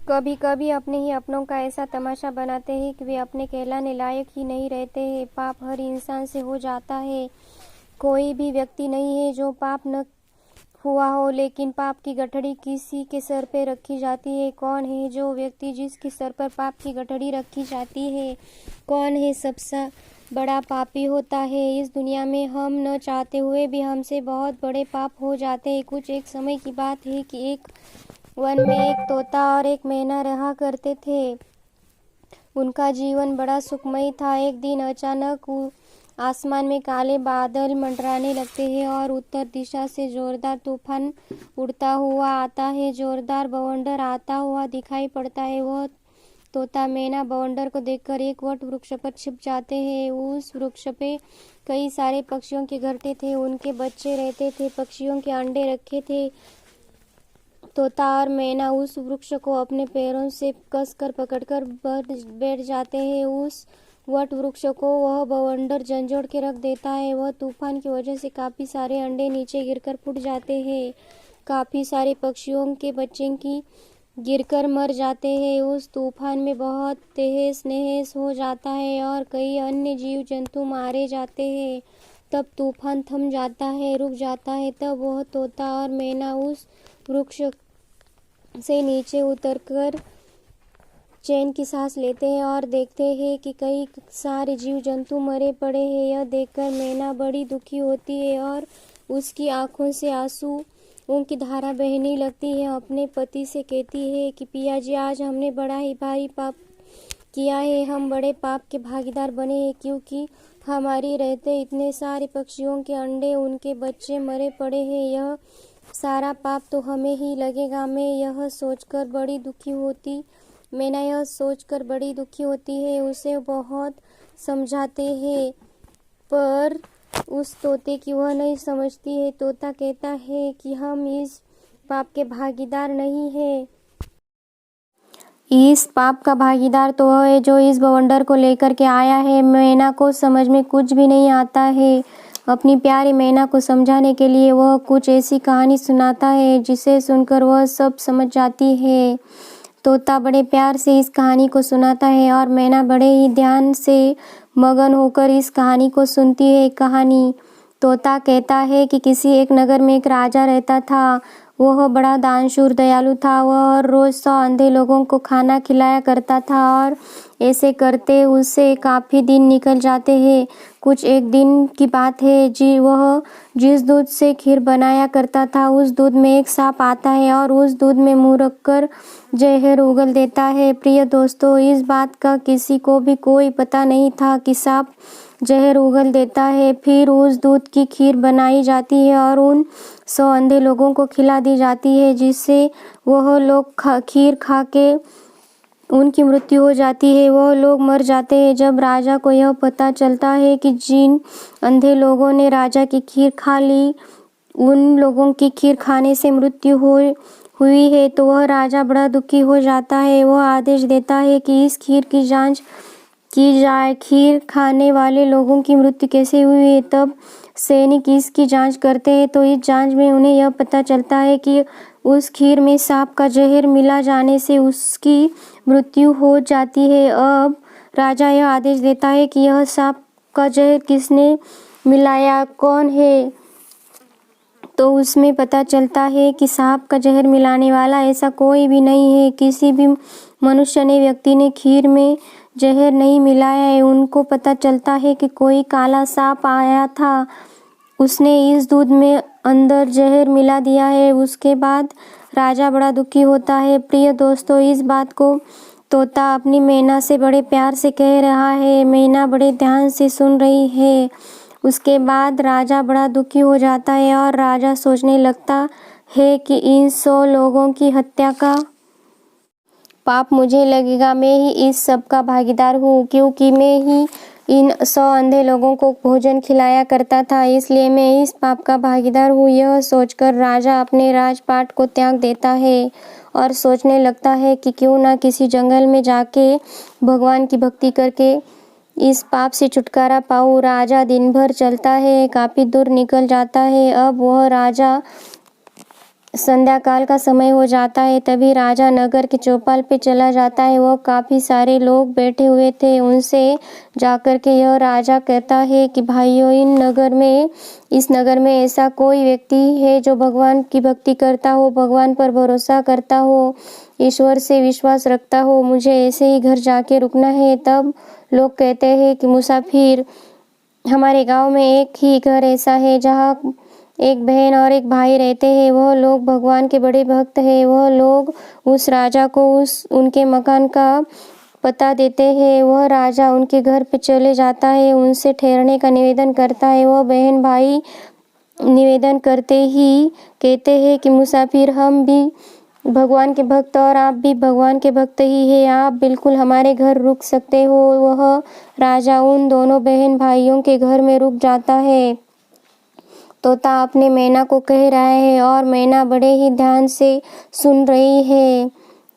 कभी कभी अपने ही अपनों का ऐसा तमाशा बनाते हैं कि वे अपने कहलाने लायक ही नहीं रहते हैं। पाप हर इंसान से हो जाता है। कोई भी व्यक्ति नहीं है जो पाप न हुआ हो, लेकिन पाप की गठड़ी किसी के सर पे रखी जाती है। कौन है जो व्यक्ति जिसके सर पर पाप की गठड़ी रखी जाती है? कौन है सबसे बड़ा पापी होता है इस दुनिया में? हम न चाहते हुए भी हमसे बहुत बड़े पाप हो जाते हैं। कुछ एक समय की बात है कि एक वन में एक तोता और एक मैना रहा करते थे। उनका जीवन बड़ा सुखमय था। एक दिन अचानक आसमान में काले बादल मंडराने लगते हैं और उत्तर दिशा से जोरदार तूफान उड़ता हुआ आता है। जोरदार बवंडर आता हुआ दिखाई पड़ता है। वह तोता मैना बवंडर को देखकर एक वट वृक्ष पर छिप जाते हैं। उस वृक्ष पे कई सारे पक्षियों के घरटे थे, उनके बच्चे रहते थे, पक्षियों के अंडे रखे थे। तोता और मैना उस वृक्ष को अपने पैरों से कसकर पकड़कर बैठ जाते हैं। उस वट वृक्ष को वह बवंडर झंझोड़ के रख देता है। वह तूफान की वजह से काफी सारे अंडे नीचे गिरकर फूट जाते हैं। काफी सारे पक्षियों के बच्चे की गिरकर मर जाते हैं। उस तूफान में बहुत तहस नहस हो जाता है और कई अन्य जीव जंतु मारे जाते हैं। तब तूफान थम जाता है, रुक जाता है। तब वह तोता और मैना उस वृक्ष से नीचे उतरकर चैन की सांस लेते हैं और देखते हैं कि कई सारे जीव जंतु मरे पड़े हैं। यह देखकर मैना बड़ी दुखी होती है और उसकी आंखों से आंसू की धारा बहने लगती है। अपने पति से कहती है कि पिया जी, आज हमने बड़ा ही भारी पाप किया है। हम बड़े पाप के भागीदार बने हैं, क्योंकि हमारी रहते इतने सारे पक्षियों के अंडे, उनके बच्चे मरे पड़े हैं। यह सारा पाप तो हमें ही लगेगा। मैना यह सोचकर बड़ी दुखी होती है। उसे बहुत समझाते हैं, पर उस तोते की वह नहीं समझती है। तोता कहता है कि हम इस पाप के भागीदार नहीं हैं। इस पाप का भागीदार तो वह है जो इस बवंडर को लेकर के आया है। मैना को समझ में कुछ भी नहीं आता है। अपनी प्यारी मैना को समझाने के लिए वह कुछ ऐसी कहानी सुनाता है जिसे सुनकर वह सब समझ जाती है। तोता बड़े प्यार से इस कहानी को सुनाता है और मैना बड़े ही ध्यान से मगन होकर इस कहानी को सुनती है। कहानी तोता कहता है कि किसी एक नगर में एक राजा रहता था। वह बड़ा दानशूर दयालु था। वह रोज 100 अंधे लोगों को खाना खिलाया करता था और ऐसे करते उसे काफी दिन निकल जाते हैं। कुछ एक दिन की बात है, वह जिस दूध से खीर बनाया करता था, उस दूध में एक सांप आता है और उस दूध में मुंह रखकर जहर उगल देता है। प्रिय दोस्तों, इस बात का किसी को भी कोई पता नहीं था कि सांप जहर उगल देता है। फिर उस दूध की खीर बनाई जाती है और उन 100 अंधे लोगों को खिला दी जाती है, जिससे वह लोग खीर खा के उनकी मृत्यु हो जाती है। वह लोग मर जाते हैं। जब राजा को यह पता चलता है कि जिन अंधे लोगों ने राजा की खीर खा ली, उन लोगों की खीर खाने से मृत्यु हुई है, तो वह राजा बड़ा दुखी हो जाता है। वह आदेश देता है कि इस खीर की जांच की जाए। खीर खाने वाले लोगों की मृत्यु कैसे हुई है? तब सैनिक इसकी जांच करते हैं, तो इस जांच में उन्हें यह पता चलता है कि उस खीर में सांप का जहर मिला जाने से उसकी मृत्यु हो जाती है। अब राजा यह आदेश देता है कि यह सांप का जहर किसने मिलाया, कौन है? तो उसमें पता चलता है कि सांप का जहर मिलाने वाला ऐसा कोई भी नहीं है। किसी भी मनुष्य ने, व्यक्ति ने खीर में जहर नहीं मिलाया है। उनको पता चलता है कि कोई काला सांप आया था, उसने इस दूध में अंदर जहर मिला दिया है। उसके बाद राजा बड़ा दुखी होता है। प्रिय दोस्तों, इस बात को तोता अपनी मैना से बड़े प्यार से कह रहा है। मैना बड़े ध्यान से सुन रही है। उसके बाद राजा बड़ा दुखी हो जाता है और राजा सोचने लगता है कि इन 100 लोगों की हत्या का पाप मुझे लगेगा। मैं ही इस सब का भागीदार हूँ, क्योंकि मैं ही इन 100 अंधे लोगों को भोजन खिलाया करता था, इसलिए मैं इस पाप का भागीदार हूँ। यह सोचकर राजा अपने राजपाट को त्याग देता है और सोचने लगता है कि क्यों ना किसी जंगल में जाके भगवान की भक्ति करके इस पाप से छुटकारा पाऊँ। राजा दिन भर चलता है, काफी दूर निकल जाता है। अब वह राजा संध्या काल का समय हो जाता है। तभी राजा नगर के चौपाल पे चला जाता है। वो काफी सारे लोग बैठे हुए थे। उनसे जाकर के यह राजा कहता है कि भाइयों, इस नगर में ऐसा कोई व्यक्ति है जो भगवान की भक्ति करता हो, भगवान पर भरोसा करता हो, ईश्वर से विश्वास रखता हो। मुझे ऐसे ही घर जाके रुकना है। तब लोग कहते हैं कि मुसाफिर, हमारे गांव में एक ही घर ऐसा है जहाँ एक बहन और एक भाई रहते हैं। वह लोग भगवान के बड़े भक्त हैं। वह लोग उस राजा को उनके मकान का पता देते हैं। वह राजा उनके घर पे चले जाता है, उनसे ठहरने का निवेदन करता है। वह बहन भाई निवेदन करते ही कहते हैं कि मुसाफिर, हम भी भगवान के भक्त और आप भी भगवान के भक्त ही हैं, आप बिल्कुल हमारे घर रुक सकते हो। वह राजा उन दोनों बहन भाइयों के घर में रुक जाता है। तोता अपने मैना को कह रहा है और मैना बड़े ही ध्यान से सुन रही है।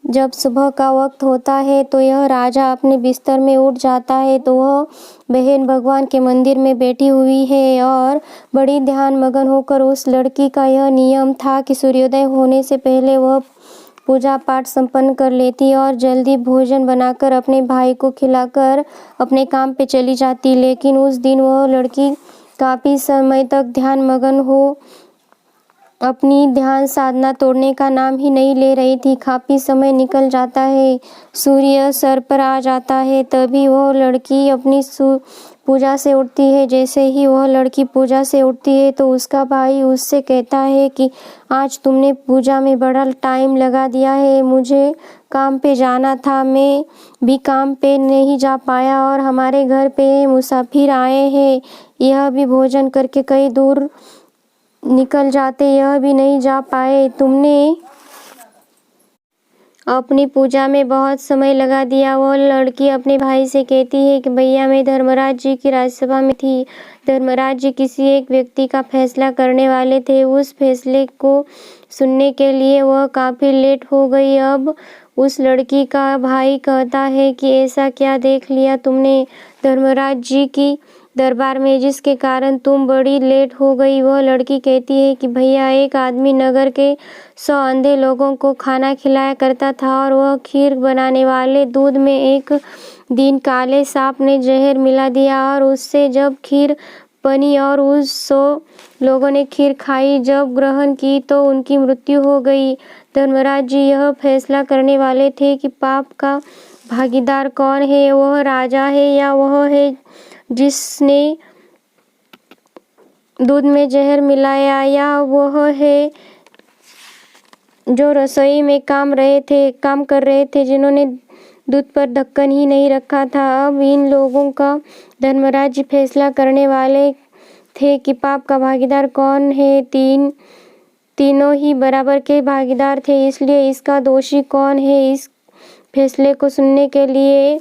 जब सुबह का वक्त होता है तो यह राजा अपने बिस्तर में उठ जाता है तो वह बहन भगवान के मंदिर में बैठी हुई है और बड़ी ध्यान मगन होकर उस लड़की का यह नियम था कि सूर्योदय होने से पहले वह पूजा पाठ संपन्न कर लेती और जल्दी भोजन बनाकर अपने भाई को खिलाकर अपने काम पे चली जाती। लेकिन उस दिन वह लड़की काफी समय तक ध्यान मगन हो अपनी ध्यान साधना तोड़ने का नाम ही नहीं ले रही थी। काफी समय निकल जाता है, सूर्य सर पर आ जाता है। तभी वह लड़की अपनी पूजा से उठती है। जैसे ही वह लड़की पूजा से उठती है तो उसका भाई उससे कहता है कि आज तुमने पूजा में बड़ा टाइम लगा दिया है, मुझे काम पे जाना था, मैं भी काम पे नहीं जा पाया और हमारे घर पे मुसाफिर आए हैं, यह भी भोजन करके कहीं दूर निकल जाते, यह भी नहीं जा पाए। तुमने अपनी पूजा में बहुत समय लगा दिया। वह लड़की अपने भाई से कहती है कि भैया, मैं धर्मराज जी की राजसभा में थी। धर्मराज जी किसी एक व्यक्ति का फैसला करने वाले थे। उस फैसले को सुनने के लिए वह काफी लेट हो गई। अब उस लड़की का भाई कहता है कि ऐसा क्या देख लिया तुमने धर्मराज जी की दरबार में जिसके कारण तुम बड़ी लेट हो गई। वह लड़की कहती है कि भैया, एक आदमी नगर के 100 अंधे लोगों को खाना खिलाया करता था और वह खीर बनाने वाले दूध में एक दिन काले सांप ने जहर मिला दिया और उससे जब खीर बनी और उस 100 लोगों ने खीर खाई, जब ग्रहण की तो उनकी मृत्यु हो गई। धर्मराज जी यह फैसला करने वाले थे कि पाप का भागीदार कौन है, वह राजा है या वह है जिसने दूध में जहर मिलाया, या वह है जो रसोई में काम कर रहे थे जिन्होंने दूध पर ढक्कन ही नहीं रखा था। अब इन लोगों का धर्मराज जी फैसला करने वाले थे कि पाप का भागीदार कौन है। तीनों ही बराबर के भागीदार थे, इसलिए इसका दोषी कौन है, इस फैसले को सुनने के लिए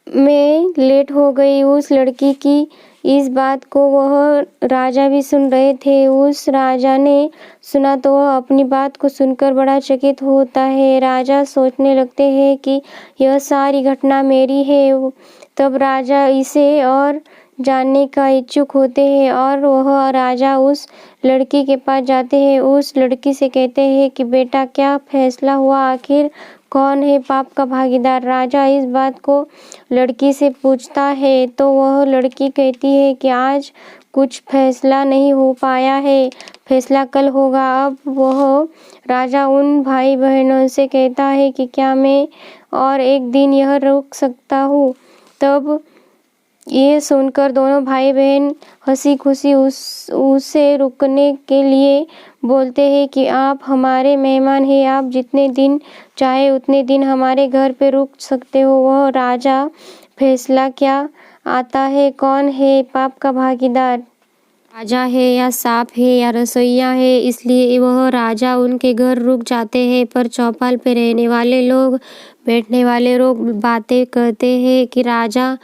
मैं लेट हो गई। उस लड़की की इस बात को वह राजा भी सुन रहे थे। उस राजा ने सुना तो वह अपनी बात को सुनकर बड़ा चकित होता है। राजा सोचने लगते हैं कि यह सारी घटना मेरी है। तब राजा इसे और जानने का इच्छुक होते हैं और वह राजा उस लड़की के पास जाते हैं। उस लड़की से कहते हैं कि बेटा, क्या फैसला हुआ, आखिर कौन है पाप का भागीदार। राजा इस बात को लड़की से पूछता है तो वह लड़की कहती है कि आज कुछ फैसला नहीं हो पाया है, फैसला कल होगा। अब वह राजा उन भाई बहनों से कहता है कि क्या मैं और एक दिन यह रुक सकता हूँ। तब ये सुनकर दोनों भाई बहन हंसी खुशी उसे रुकने के लिए बोलते हैं कि आप हमारे मेहमान हैं, आप जितने दिन चाहे उतने दिन हमारे घर पे रुक सकते हो। वह राजा फैसला क्या आता है, कौन है पाप का भागीदार, राजा है या सांप है या रसोइया है। इसलिए वह राजा उनके घर रुक जाते हैं। पर चौपाल पे रहने वाले लोग, बैठने वाले लोग बातें करते हैं कि राजा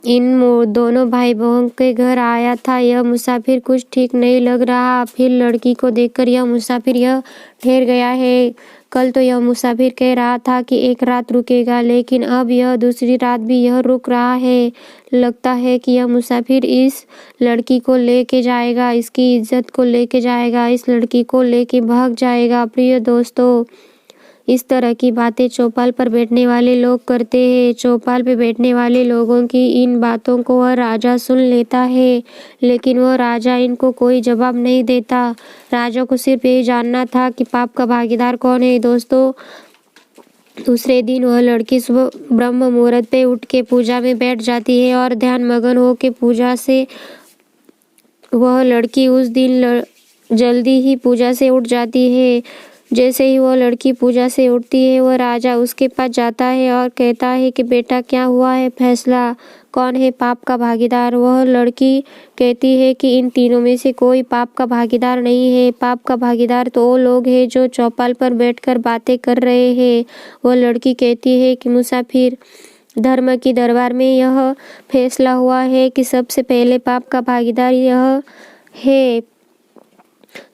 इन दोनों भाई बहन के घर आया था, यह मुसाफिर कुछ ठीक नहीं लग रहा। फिर लड़की को देखकर यह मुसाफिर यह ठहर गया है, कल तो यह मुसाफिर कह रहा था कि एक रात रुकेगा, लेकिन अब यह दूसरी रात भी यह रुक रहा है। लगता है कि यह मुसाफिर इस लड़की को लेके जाएगा, इसकी इज्जत को लेके जाएगा, इस लड़की को लेके भाग जाएगा। प्रिय दोस्तों, इस तरह की बातें चौपाल पर बैठने वाले लोग करते हैं। चौपाल पे बैठने वाले लोगों की इन बातों को वह राजा सुन लेता है, लेकिन वह राजा इनको कोई जवाब नहीं देता। राजा को सिर्फ ये जानना था कि पाप का भागीदार कौन है। दोस्तों, दूसरे दिन वह लड़की सुबह ब्रह्म मुहूर्त पे उठ के पूजा में बैठ जाती है और ध्यान मगन हो के पूजा से वह लड़की उस दिन जल्दी ही पूजा से उठ जाती है। जैसे ही वह लड़की पूजा से उठती है, वह राजा उसके पास जाता है और कहता है कि बेटा, क्या हुआ है, फैसला कौन है पाप का भागीदार। वह लड़की कहती है कि इन तीनों में से कोई पाप का भागीदार नहीं है। पाप का भागीदार तो वो लोग हैं जो चौपाल पर बैठकर बातें कर रहे हैं। वह लड़की कहती है कि मुसाफिर, धर्म की दरबार में यह फैसला हुआ है कि सबसे पहले पाप का भागीदार यह है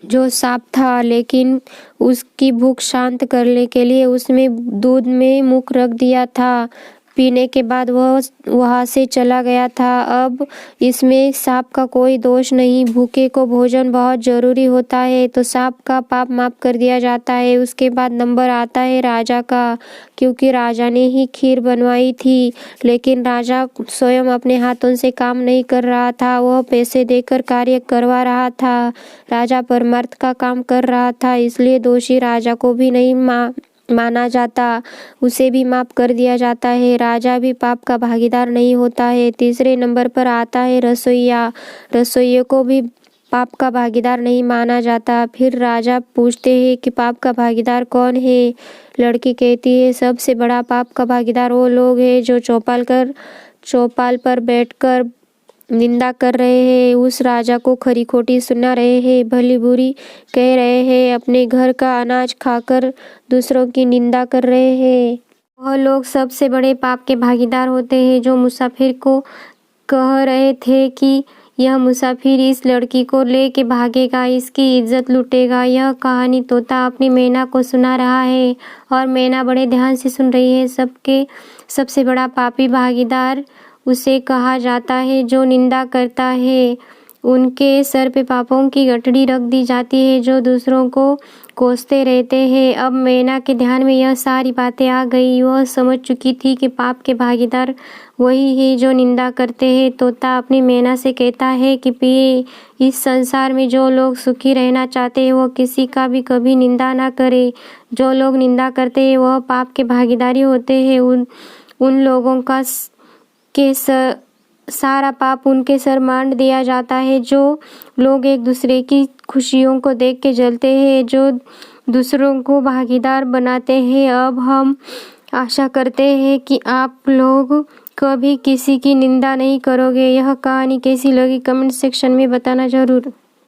जो सांप था, लेकिन उसकी भूख शांत करने के लिए उसने दूध में मुख रख दिया था। पीने के बाद वह वहां से चला गया था। अब इसमें सांप का कोई दोष नहीं। भूखे को भोजन बहुत जरूरी होता है, तो सांप का पाप माफ कर दिया जाता है। उसके बाद नंबर आता है राजा का, क्योंकि राजा ने ही खीर बनवाई थी, लेकिन राजा स्वयं अपने हाथों से काम नहीं कर रहा था, वह पैसे देकर कार्य करवा रहा था। राजा परमार्थ का काम कर रहा था, इसलिए दोषी राजा को भी नहीं माना जाता, उसे भी माफ कर दिया जाता है। राजा भी पाप का भागीदार नहीं होता है। तीसरे नंबर पर आता है रसोइया। रसोइये को भी पाप का भागीदार नहीं माना जाता। फिर राजा पूछते हैं कि पाप का भागीदार कौन है। लड़की कहती है, सबसे बड़ा पाप का भागीदार वो लोग हैं जो चौपाल पर बैठकर निंदा कर रहे हैं, उस राजा को खरी खोटी सुना रहे हैं, भली बुरी कह रहे हैं, अपने घर का अनाज खाकर दूसरों की निंदा कर रहे हैं। वह लोग सबसे बड़े पाप के भागीदार होते हैं जो मुसाफिर को कह रहे थे कि यह मुसाफिर इस लड़की को लेके भागेगा, इसकी इज्जत लूटेगा। यह कहानी तोता अपनी मैना को सुना रहा है और मैना बड़े ध्यान से सुन रही है। सबसे बड़ा पापी भागीदार उसे कहा जाता है जो निंदा करता है। उनके सर पे पापों की गठड़ी रख दी जाती है जो दूसरों को कोसते रहते हैं। अब मैना के ध्यान में यह सारी बातें आ गई। वह समझ चुकी थी कि पाप के भागीदार वही है जो निंदा करते हैं। तोता अपनी मैना से कहता है कि प्रिय, इस संसार में जो लोग सुखी रहना चाहते हैं वह किसी का भी कभी निंदा ना करे। जो लोग निंदा करते हैं वह पाप के भागीदारी होते हैं। उन लोगों का सारा पाप उनके सर मांड दिया जाता है। जो लोग एक दूसरे की खुशियों को देख के जलते हैं, जो दूसरों को भागीदार बनाते हैं। अब हम आशा करते हैं कि आप लोग कभी किसी की निंदा नहीं करोगे। यह कहानी कैसी लगी कमेंट सेक्शन में बताना जरूर।